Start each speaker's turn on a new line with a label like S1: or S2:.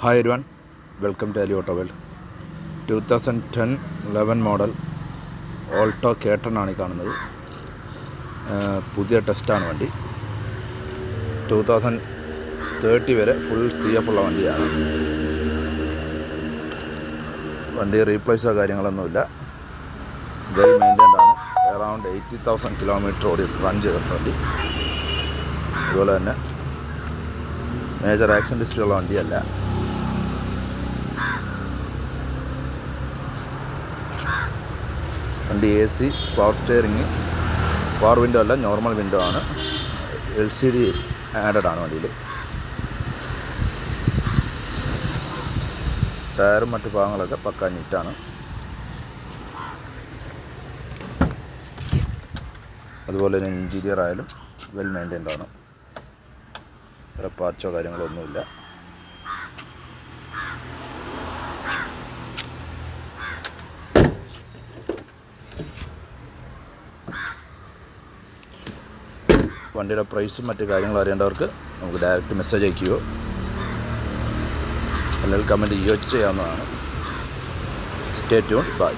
S1: Hi everyone, welcome to Ali Auto World. 2010-11 model Alto K10 ആണ് കാണുന്നത്. പുതിയ ടെസ്റ്റാണ് വണ്ടി. 2030 വരെ ഫുൾ CF ഉള്ള വണ്ടിയാണ്. വണ്ടി റീപ്ലേസോ കാര്യങ്ങളൊന്നുമില്ല. വെൽ മെയിൻറ്റൈൻഡ് ആണ്. അറൗണ്ട് 80,000 കിലോമീറ്റർ ഓടി റൺ ചെയ്തിട്ടുണ്ട് വണ്ടി. അതുപോലെ തന്നെ മേജർ ആക്സിഡൻറ്റ് ഹിസ്റ്ററിയുള്ള വണ്ടിയല്ല. വണ്ടി AC, power steering, power window അല്ല, നോർമൽ വിൻഡോ ആണ്. LCD ആഡഡ് ആണ് വണ്ടിയിൽ. ടയറും മറ്റു ഭാഗങ്ങളൊക്കെ പക്കാ നീറ്റാണ്. അതുപോലെ തന്നെ ഇൻറ്റീരിയർ ആയാലും വെൽ മെയിൻറ്റൈൻഡ് ആണ്. വേറെ പാച്ചോ കാര്യങ്ങളൊന്നുമില്ല. വണ്ടിയുടെ പ്രൈസും മറ്റു കാര്യങ്ങളും അറിയേണ്ടവർക്ക് നമുക്ക് ഡയറക്റ്റ് മെസ്സേജ് അയക്കുകയോ അല്ലെങ്കിൽ കമൻറ്റ് ചെയ്യുകയോ ചെയ്യാവുന്നതാണ്. Stay tuned. ബൈ.